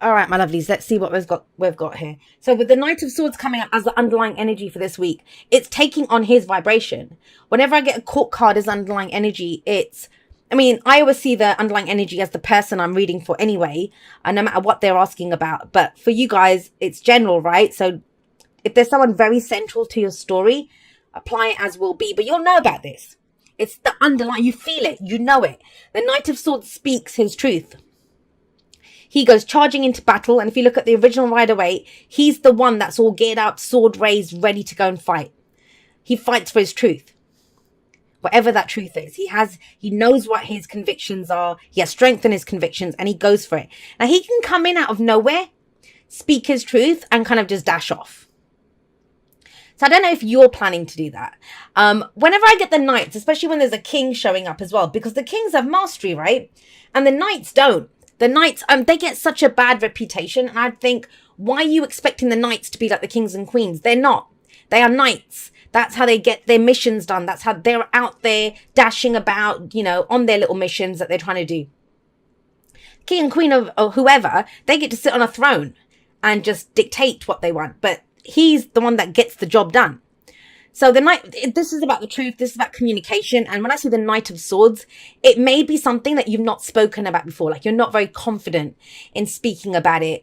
All right, my lovelies, let's see what we've got here. So with the Knight of Swords coming up as the underlying energy for this week, it's taking on his vibration. Whenever I get a court card as underlying energy, I always see the underlying energy as the person I'm reading for anyway, and no matter what they're asking about. But for you guys, it's general, right? So if there's someone very central to your story, apply it as will be. But you'll know about this. It's the underlying, you feel it, you know it. The Knight of Swords speaks his truth. He goes charging into battle, and if you look at the original Rider-Waite, he's the one that's all geared up, sword raised, ready to go and fight. He fights for his truth. Whatever that truth is, he knows what his convictions are. He has strength in his convictions, and he goes for it. Now, he can come in out of nowhere, speak his truth, and kind of just dash off. So I don't know if you're planning to do that. Whenever I get the knights, especially when there's a king showing up as well, because the kings have mastery, right? And the knights don't. The knights, they get such a bad reputation. And I think, why are you expecting the knights to be like the kings and queens? They're not. They are knights. That's how they get their missions done. That's how they're out there dashing about, on their little missions that they're trying to do. King and queen of whoever, they get to sit on a throne and just dictate what they want. But he's the one that gets the job done. So the knight, this is about the truth. This is about communication. And when I see the Knight of Swords, it may be something that you've not spoken about before. Like, you're not very confident in speaking about it.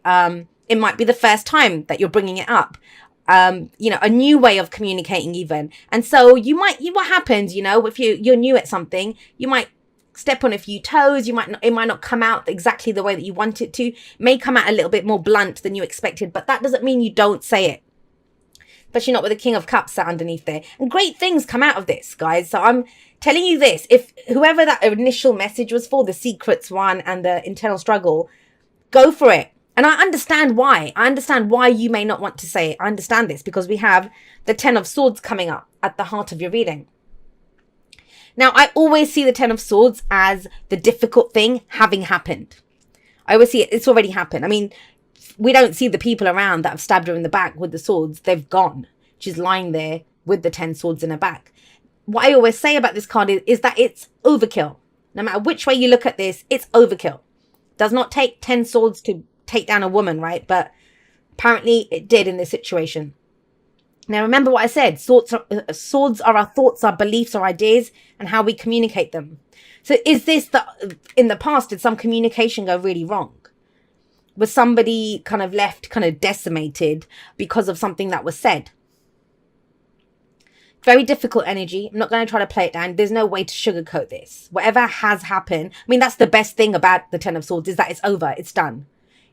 It might be the first time that you're bringing it up. A new way of communicating even. And so what happens, if you're new at something, you might step on a few toes. It might not come out exactly the way that you want it to. It may come out a little bit more blunt than you expected, but that doesn't mean you don't say it. Especially not with the King of Cups sat underneath there. And great things come out of this, guys. So I'm telling you this. If whoever that initial message was for, the secrets one and the internal struggle, go for it. And I understand why. I understand why you may not want to say it. I understand this because we have the Ten of Swords coming up at the heart of your reading. Now, I always see the Ten of Swords as the difficult thing having happened. I always see it. It's already happened. I mean, we don't see the people around that have stabbed her in the back with the swords. They've gone. She's lying there with the 10 swords in her back. What I always say about this card is that it's overkill. No matter which way you look at this, it's overkill. Does not take 10 swords to take down a woman, right? But apparently it did in this situation. Now, remember what I said. Swords are our thoughts, our beliefs, our ideas, and how we communicate them. So is this in the past, did some communication go really wrong? Was somebody kind of left kind of decimated because of something that was said? Very difficult energy. I'm not going to try to play it down. There's no way to sugarcoat this. Whatever has happened. I mean, that's the best thing about the Ten of Swords is that it's over. It's done.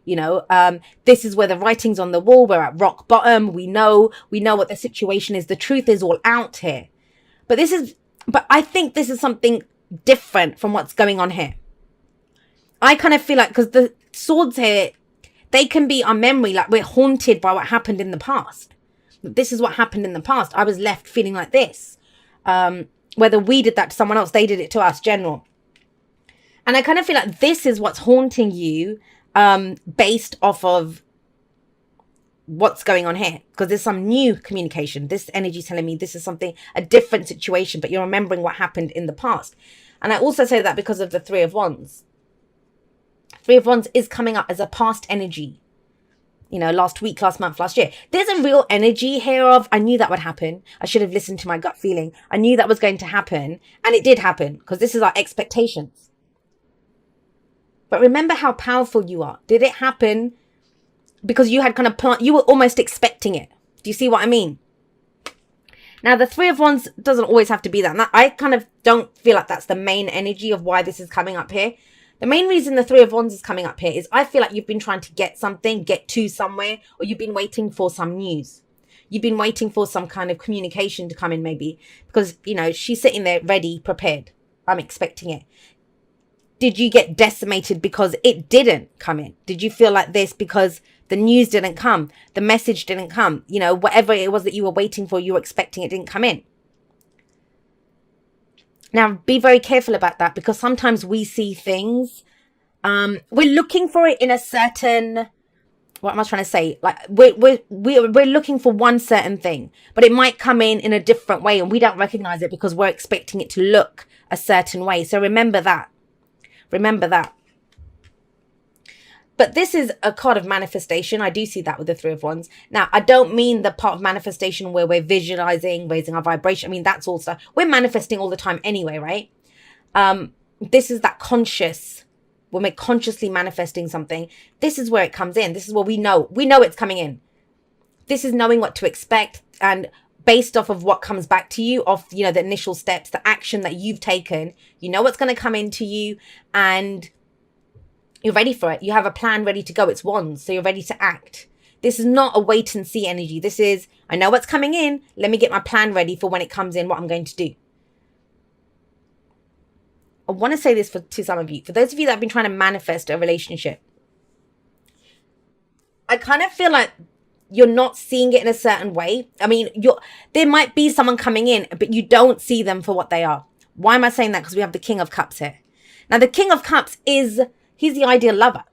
This is where the writing's on the wall. We're at rock bottom. We know what the situation is. The truth is all out here. But I think this is something different from what's going on here. I kind of feel like, because the swords here, they can be our memory, like we're haunted by what happened in the past. This is what happened in the past. I was left feeling like this. Whether we did that to someone else, they did it to us, general. And I kind of feel like this is what's haunting you, based off of what's going on here. Because there's some new communication. This energy is telling me this is a different situation, but you're remembering what happened in the past. And I also say that because of the Three of Wands. Three of Wands is coming up as a past energy. Last week, last month, last year. There's a real energy here of, I knew that would happen. I should have listened to my gut feeling. I knew that was going to happen. And it did happen, because this is our expectations. But remember how powerful you are. Did it happen because you had kind of you were almost expecting it? Do you see what I mean? Now, the Three of Wands doesn't always have to be that. And I kind of don't feel like that's the main energy of why this is coming up here. The main reason the Three of Wands is coming up here is I feel like you've been trying to get to somewhere, or you've been waiting for some news. You've been waiting for some kind of communication to come in, maybe, because, she's sitting there ready, prepared. I'm expecting it. Did you get decimated because it didn't come in? Did you feel like this because the news didn't come? The message didn't come? Whatever it was that you were waiting for, you were expecting, it didn't come in. Now, be very careful about that, because sometimes we see things, we're looking for it in a certain, what am I trying to say? Like, we're looking for one certain thing, but it might come in a different way, and we don't recognize it because we're expecting it to look a certain way. So remember that. Remember that. But this is a card of manifestation. I do see that with the Three of Wands. Now, I don't mean the part of manifestation where we're visualizing, raising our vibration. I mean, that's all stuff. We're manifesting all the time anyway, right? This is that conscious, when we're consciously manifesting something. This is where it comes in. This is where we know it's coming in. This is knowing what to expect, and based off of what comes back to you, off, the initial steps, the action that you've taken, you know what's going to come into you, and you're ready for it. You have a plan ready to go. It's Wands, so you're ready to act. This is not a wait and see energy. This is, I know what's coming in. Let me get my plan ready for when it comes in, what I'm going to do. I want to say this to some of you. For those of you that have been trying to manifest a relationship, I kind of feel like you're not seeing it in a certain way. I mean, there might be someone coming in, but you don't see them for what they are. Why am I saying that? Because we have the King of Cups here. Now, the King of Cups he's the ideal lover.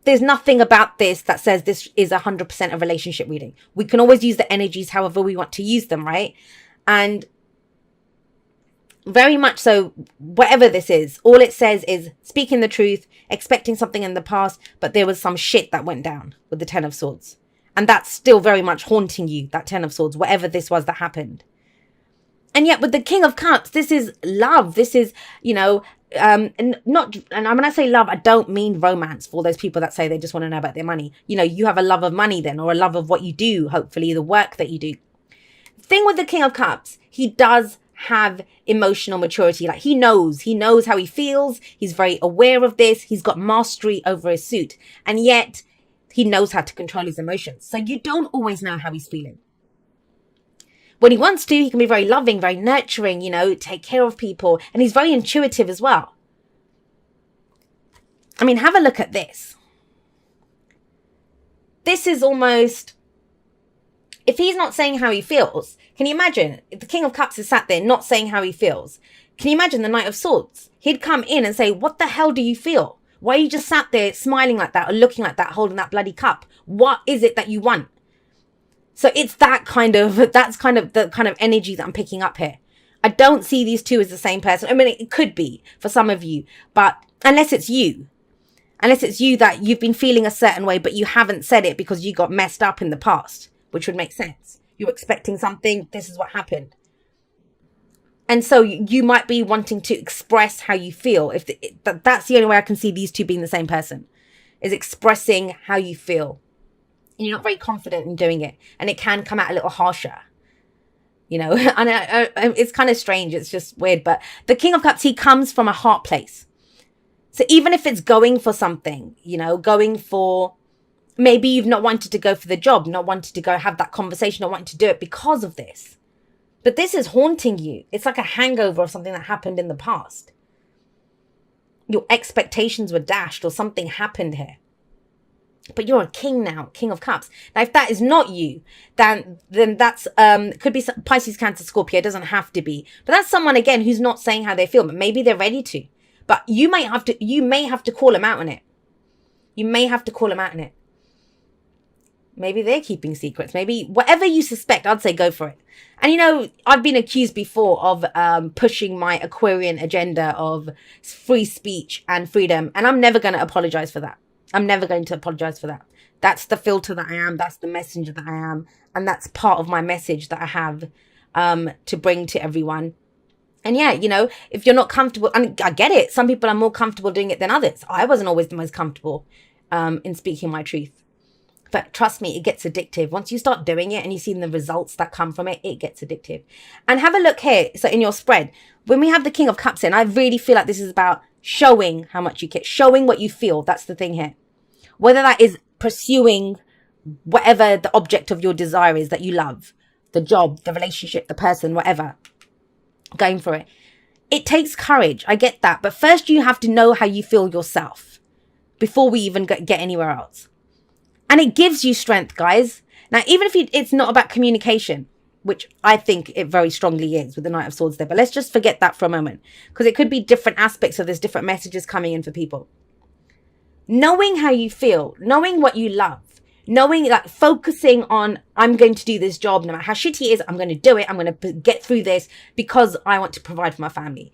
There's nothing about this that says this is 100% a relationship reading. We can always use the energies however we want to use them, right? And very much so, whatever this is, all it says is speaking the truth, expecting something in the past, but there was some shit that went down with the Ten of Swords. And that's still very much haunting you, that Ten of Swords, whatever this was that happened. And yet with the King of Cups, this is love. This is, and when I say love, I don't mean romance for those people that say they just want to know about their money. You have a love of money then, or a love of what you do, hopefully the work that you do. Thing with the King of Cups, he does have emotional maturity. Like he knows how he feels. He's very aware of this. He's got mastery over his suit, and yet he knows how to control his emotions. So you don't always know how he's feeling. When he wants to, he can be very loving, very nurturing, take care of people. And he's very intuitive as well. I mean, have a look at this. This is almost, if he's not saying how he feels, can you imagine if the King of Cups is sat there not saying how he feels? Can you imagine the Knight of Swords? He'd come in and say, what the hell do you feel? Why are you just sat there smiling like that or looking like that, holding that bloody cup? What is it that you want? So it's that's kind of the kind of energy that I'm picking up here. I don't see these two as the same person. I mean, it could be for some of you, but unless it's you that you've been feeling a certain way, but you haven't said it because you got messed up in the past, which would make sense. You're expecting something. This is what happened. And so you might be wanting to express how you feel. That's the only way I can see these two being the same person, is expressing how you feel. And you're not very confident in doing it. And it can come out a little harsher. And it's kind of strange. It's just weird. But the King of Cups, he comes from a heart place. So even if it's going for something, going for, maybe you've not wanted to go for the job, not wanted to go have that conversation, not wanting to do it because of this. But this is haunting you. It's like a hangover of something that happened in the past. Your expectations were dashed or something happened here. But you're a king now, King of Cups. Now, if that is not you, then that's could be Pisces, Cancer, Scorpio. It doesn't have to be. But that's someone, again, who's not saying how they feel, but maybe they're ready to. But you may have to call them out on it. You may have to call them out on it. Maybe they're keeping secrets. Maybe whatever you suspect, I'd say go for it. And I've been accused before of pushing my Aquarian agenda of free speech and freedom. And I'm never going to apologize for that. I'm never going to apologize for that. That's the filter that I am. That's the messenger that I am. And that's part of my message that I have to bring to everyone. And yeah, if you're not comfortable, and I get it. Some people are more comfortable doing it than others. I wasn't always the most comfortable in speaking my truth. But trust me, it gets addictive. Once you start doing it and you see the results that come from it, it gets addictive. And have a look here. So in your spread, when we have the King of Cups in, I really feel like this is about showing how much you care, showing what you feel. That's the thing here. Whether that is pursuing whatever the object of your desire is that you love, the job, the relationship, the person, whatever, going for it. It takes courage. I get that. But first you have to know how you feel yourself before we even get anywhere else. And it gives you strength, guys. Now, even if it's not about communication, which I think it very strongly is with the Knight of Swords there, but let's just forget that for a moment, because it could be different aspects of this, different messages coming in for people. Knowing how you feel, knowing what you love, knowing, like, focusing on, I'm going to do this job, no matter how shitty it is, I'm going to do it. I'm going to get through this because I want to provide for my family.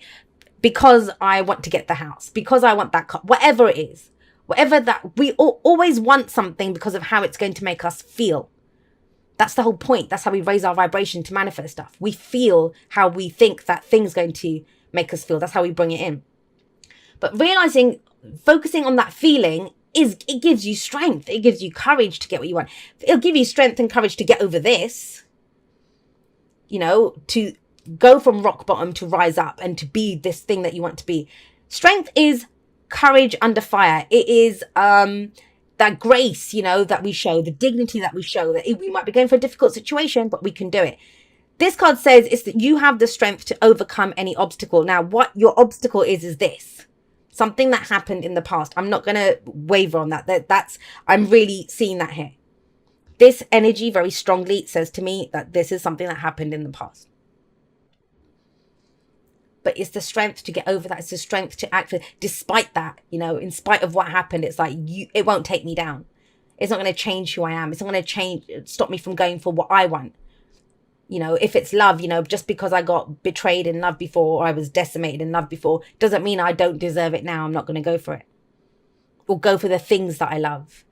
because I want to get the house, because I want that car, whatever it is, whatever that we always want something because of how it's going to make us feel. That's the whole point. That's how we raise our vibration to manifest stuff. We feel how we think that thing's going to make us feel. That's how we bring it in. But realizing, focusing on that feeling it gives you strength. It gives you courage to get what you want. It'll give you strength and courage to get over this, you know, to go from rock bottom to rise up and to be this thing that you want to be. Strength is courage under fire. It is that grace, you know, that we show, the dignity that we show, that we might be going for a difficult situation, but we can do it. This card says is that you have the strength to overcome any obstacle. Now, what your obstacle is this. Something that happened in the past. I'm not going to waver on that. I'm really seeing that here. This energy very strongly says to me that this is something that happened in the past. But it's the strength to get over that. It's the strength to act despite that, you know, in spite of what happened. It's like, it won't take me down. It's not going to change who I am. It's not going to stop me from going for what I want. You know, if it's love, you know, just because I got betrayed in love before, or I was decimated in love before, doesn't mean I don't deserve it now. I'm not going to go for it. Or go for the things that I love.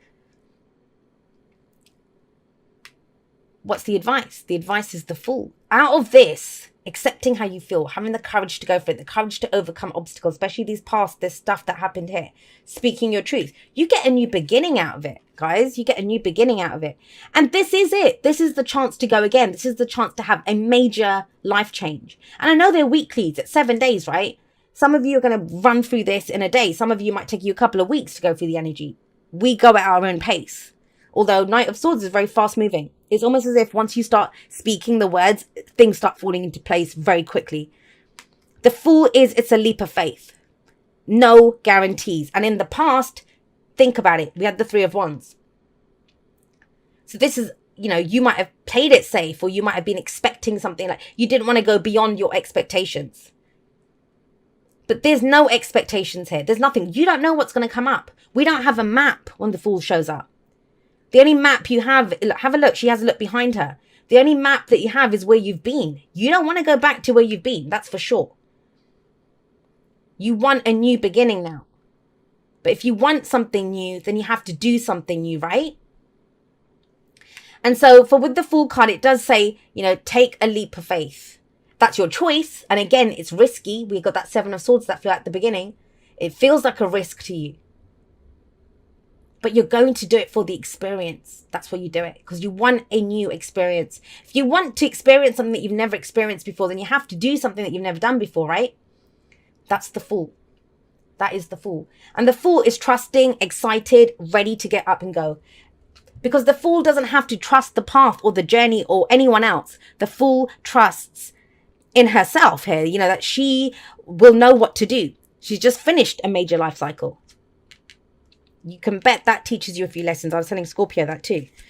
What's the advice? The advice is the Fool. Out of this, accepting how you feel, having the courage to go for it, the courage to overcome obstacles, especially this stuff that happened here, speaking your truth, you get a new beginning out of it, guys. You get a new beginning out of it. And this is it. This is the chance to go again. This is the chance to have a major life change. And I know they're weeklies. It's 7 days, right? Some of you are going to run through this in a day. Some of you might take you a couple of weeks to go through the energy. We go at our own pace. Although Knight of Swords is very fast moving. It's almost as if once you start speaking the words, things start falling into place very quickly. The Fool it's a leap of faith. No guarantees. And in the past, think about it. We had the Three of Wands. So this is, you know, you might have played it safe, or you might have been expecting something, like you didn't want to go beyond your expectations. But there's no expectations here. There's nothing. You don't know what's going to come up. We don't have a map when the Fool shows up. The only map you have a look. She has a look behind her. The only map that you have is where you've been. You don't want to go back to where you've been. That's for sure. You want a new beginning now. But if you want something new, then you have to do something new, right? And so with the Fool card, it does say, you know, take a leap of faith. That's your choice. And again, it's risky. We got that Seven of Swords that flew at the beginning. It feels like a risk to you. But you're going to do it for the experience. That's why you do it. Because you want a new experience. If you want to experience something that you've never experienced before, then you have to do something that you've never done before, right? That's the Fool. That is the Fool. And the Fool is trusting, excited, ready to get up and go. Because the Fool doesn't have to trust the path or the journey or anyone else. The Fool trusts in herself here, you know, that she will know what to do. She's just finished a major life cycle. You can bet that teaches you a few lessons. I was telling Scorpio that too.